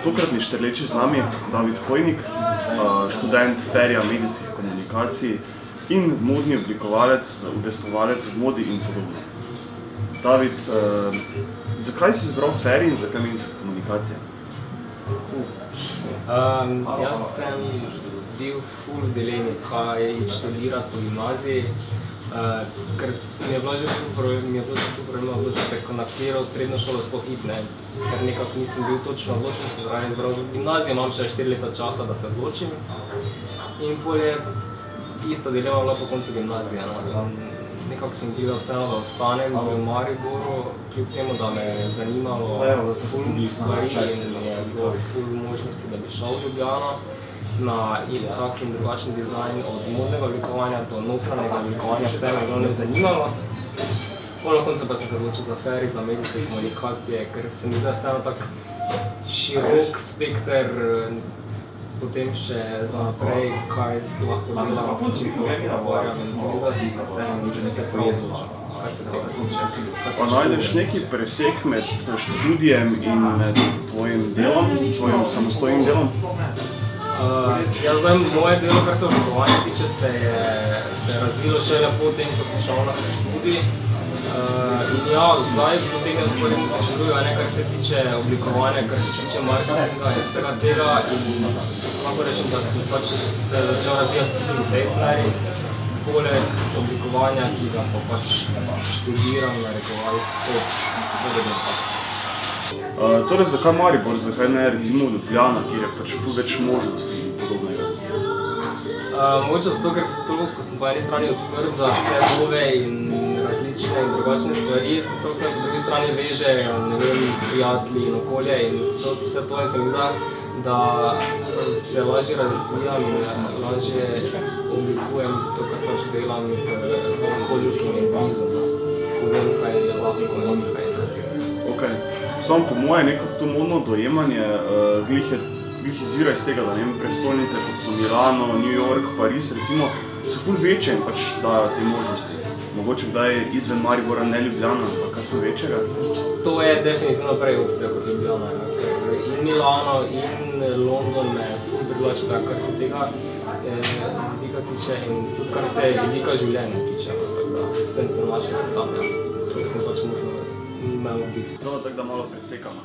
Tokratni štrleči z nami David Hojnik, študent Ferija medijskih komunikacij in modni oblikovalec, udejstvovalec v modi in podobno. David, zakaj si izbral Ferij in zakaj medijska komunikacija? Jaz sem bil ful v dilemi, kaj študirati po gimnaziji, ker mi je bilo že ful problema odločiti se, ko na katero srednjo šolo sploh iti, ker nekako nisem bil točno odločen, se pravi izbral gimnazijo, imam še 4 leta časa, da se odločim. In pol je ista dilema bila po koncu gimnazije. Nekako sem bil vseeno, da ostanem v Mariboru, kljub temu, da me je zanimalo ful stvari in je bilo ful možnosti, da bi šel v Ljubljano na tak in drugačen dizajn od modnega oblikovanja do notranjega oblikovanja, vse me je bilo zanimalo. Na koncu pa sem se odločil za Ferij, za medijske komunikacije, ker se mi zdi vseeno tak širok spekter, potem še za naprej, kaj lahko delam, s čim se lahko nagovarjam in se mi zdi, da se pojezučam, kaj se tega tiče. Pa najdeš neki presek med študijem in med tvojim delom, tvojim samostojnim delom? Ja, zdaj moje delo, kar se oblikovanja tiče, se je razvilo šele po tem, ko sem šel na študij. In ja, zdaj potem sporedno začetujo, kar se tiče oblikovanja, kar se tiče marketinga in vsega tega. In lahko rečem, da sem pač se začel razvijati tudi v tej smeri, poleg oblikovanja, ki ga pa pač študiram, narekoval po vedem faksu. Torej, zakaj Maribor, zakaj ne recimo Ljubljana, kjer je pač ful več možnosti in podobnega? Mogoče zato, ker toliko, ko sem po eni strani odprt za vse nove in različne in drugačne stvari, toliko me po drugi strani veže, ne vem, prijatelji in okolje in vse to in se mi zda, da se lažje razvijam in lažje oblikujem to, kar pač delam v okolju, ki mi je blizu, ko vem, kaj je lahko in kaj ne. Samo po moje neko to modno dojemanje glih izvira iz tega, da prestolnice kot so Milano, New York, Pariz recimo so ful večje in pač dajo te možnosti. Mogoče kdaj izven Maribora ne Ljubljana, ampak kaj ful večjega? To je definitivno prej opcija kot Ljubljana. In Milano in London me ful privlači tako, kar se tega vidika tiče in tudi kar se vidika življenja tiče. Tako da sem se našel kot tam, ker sem pač možno imel biti. Zelo tako, da malo presekamo.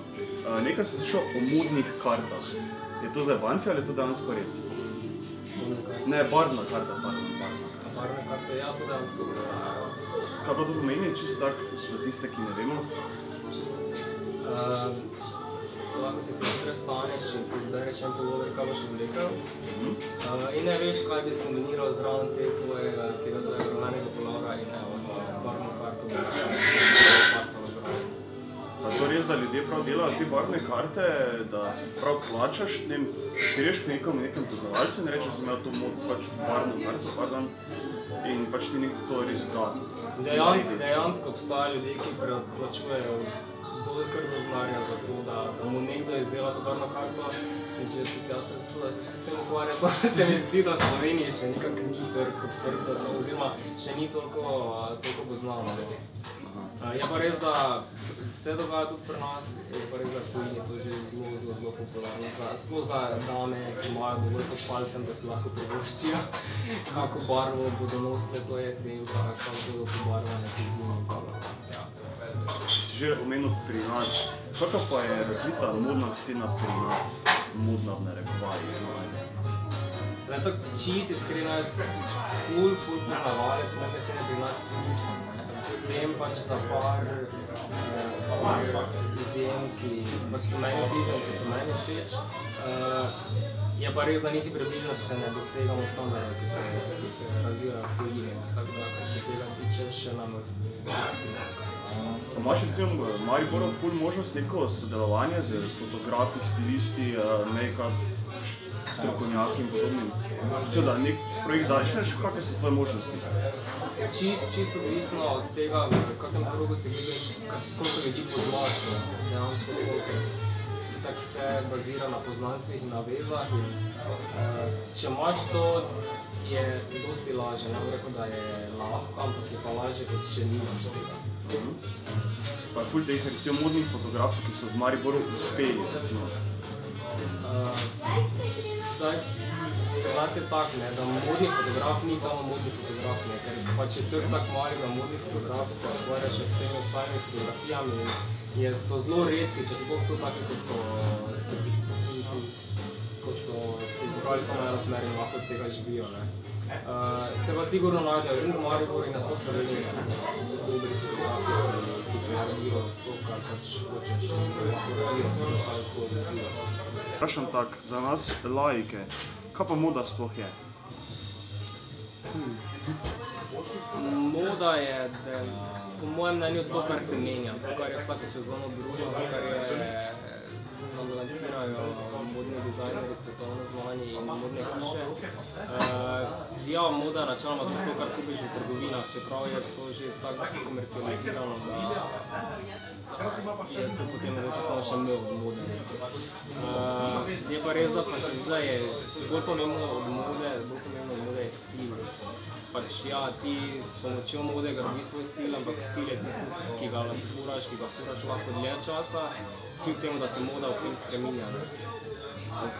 Nekaj si slišal o modnih kartah. Je to za vanci ali je to dejansko res? Ne, barvna karta, barvna. Barvne karte, ja, to dejansko obstajajo. Kaj pa to pomeni, čisto tako za tiste, ki ne vemo? Lahko se ti prestaneš in si izbereš en pogovor, kaj boš oblekel. In ne veš, kaj bi skombiniral zraven tega rumenega polovra in barvno karto boš pasalo zraven. Pa to res, da ljudje prav delajo te barvne karte, da prav plačaš, štirješ k nekem poznavalcu in rečeš, da imajo to pač barvno karto, in pač ti nekdo to res da. Dejansko obstajajo ljudje, ki plačujejo dovolj znanja za to, da mu nekdo izdela to barvno karto. Če tudi jaz sem čula, da se s tem ukvarjam, da se mi zdi, da v Sloveniji še nekako ni trg odprt za to, oziroma še ni toliko poznano. Je pa res, da se dogaja tudi pri nas, je pa res, da v tujini to že zelo popularno. Sploh za dame, ki imajo dovolj pod palcem, da se lahko privoščijo, kako barvo bodo nosile to jesen, pa kako bodo pobarvane po zimi. Si že omenil pri nas, kakva pa je razvita modna scena pri nas, modna v narekovanju? Čisto iskreno, jaz ful poznavalec modne scene pri nas nisem. Vem pač za par izjem, ki so meni blizu in ki so meni všeč. Je pa res, da niti približno še ne dosegamo standardov, ki se razvijajo v tujini. Tako da, kar se tega tiče, še nam vrsti. Imaš recimo v Mariboru ful možnost neko sodelovanje z fotografi, stilisti, make-up, strokovnjaki in podobnim? Da nek projekt začneš, kakve so tvoje možnosti? Čisto odvisno od tega, v kakem krogu se gledaš, koliko ljudi poznaš. Dejansko tako vse bazira na poznanstvih in na vezah. Če imaš to, je dosti lažje. Ne bom rekel, da je lahko, ampak je pa lažje, kot če nimaš tega. Pa je ful teh recimo modnih fotografov, ki so v Mariboru uspeli, recimo. Pri nas je tako, da modni fotograf ni samo modni fotograf, ker pač je trg tako mali, da modni fotograf se ukvarja še vsemi ostalimi fotografijami in so zelo redki, če sploh so taki, ko so se izbrali samo eno smer in lahko od tega živijo. Se pa sigurno najdejo in v Mariboru in nasploh Sloveniji dobri fotografi, ki naredijo to, kar pač hočeš, lahko razvijo svojo ostalo poezijo. Vprašam tak, za nas laike, kaj pa moda sploh je? Moda je, po mojem mnenju, to, kar se menja, to, kar je vsako sezono drugo, to, kar je lansirajo modni dizajnerji, svetovno znani in modne hiše. Ja, moda je načeloma tudi to, kar kupiš v trgovinah, čeprav je to že tako skomercializirano, da je to potem mogoče samo še mil od mode. Je pa res, da pa se zdi, da je bolj pomembno od mode je stil. Pač ja, ti s pomočjo mode gradiš svoj stil, ampak stil je tisti, ki ga furaš lahko dlje časa, kljub temu, da se moda v tem spreminja. Ok.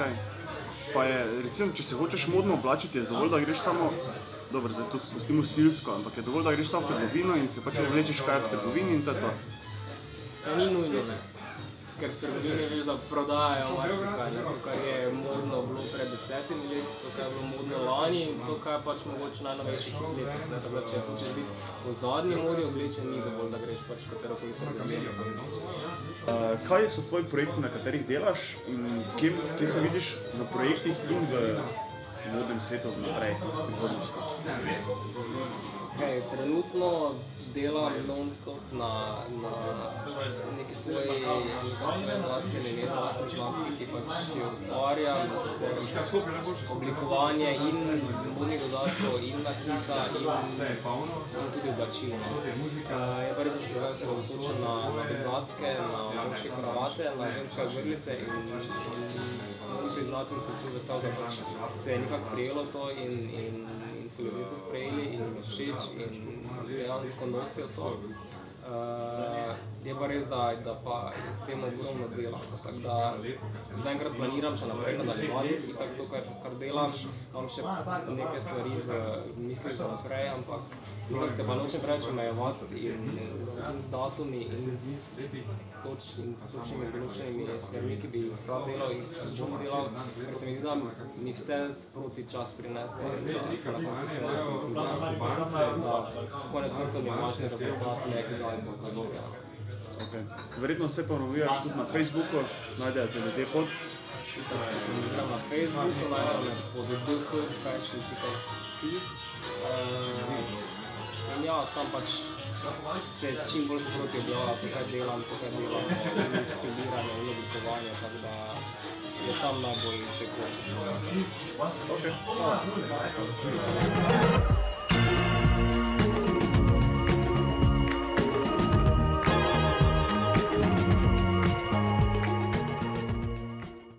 Pa je, recimo, če se hočeš modno oblačiti, je dovolj, da greš samo, dobro, zdaj to spustimo stilsko, ampak je dovolj, da greš samo v trgovino in se pač vlečeš, kaj je v trgovini in to je to. Ja, ni nujno, ker v trgovini veš, da prodajajo marsikaj, to, kar je modno bilo pred 10 leti, to, kar je bilo modno lani in to, kar je pač mogoče najnovejših letos. Tako da, če hočeš biti po zadnji modi oblečen, ni dovolj, da greš pač v katerokoli trgovino za oblečen. Kaj so tvoji projekti, na katerih delaš in kje se vidiš na projektih in v modnem svetu naprej, v prihodnosti? Trenutno delam non-stop na neki svoji vlastni znamki, ki pač jo ustvarjam, sicer oblikovanje in modnih dodatkov in nakita in tudi oblačil. Je pa res, da sem se zdaj osredotočil na dodatke, na moške kravate, na ženske ogrlice in moram priznati, da sem tudi vesel, da pač se je nekako prijelo to in so ljudje to sprejeli in jim je všeč in dejansko nosijo to. Je pa res, da pa s tem ogromno delam, tako da zaenkrat planiram še naprej nadaljevati in tako to, kar delam, imam še nekaj stvari v mislih za naprej, ampak nekako se pa nočem preveč omejevati in z datumi in s točnimi določenimi stvarmi, ki bi jih rad delal in bom delal, ker se mi zdi, da mi vse sproti čas prinese, da se na koncu vse mislim, da konec koncev mi je važni rezultat, ne kdaj bo kaj dobro. Verjetno se promoviraš tudi na Facebooku, najdejo te ljudje pod? Se promoviram na Facebooku, najdejo me pod dhfashion.si in ja, tam pač se čim bolj sproti objavlja to, kaj delam, in stiliranje in oblikovanje, tako da je tam najbolj tekoče. Ok, hvala.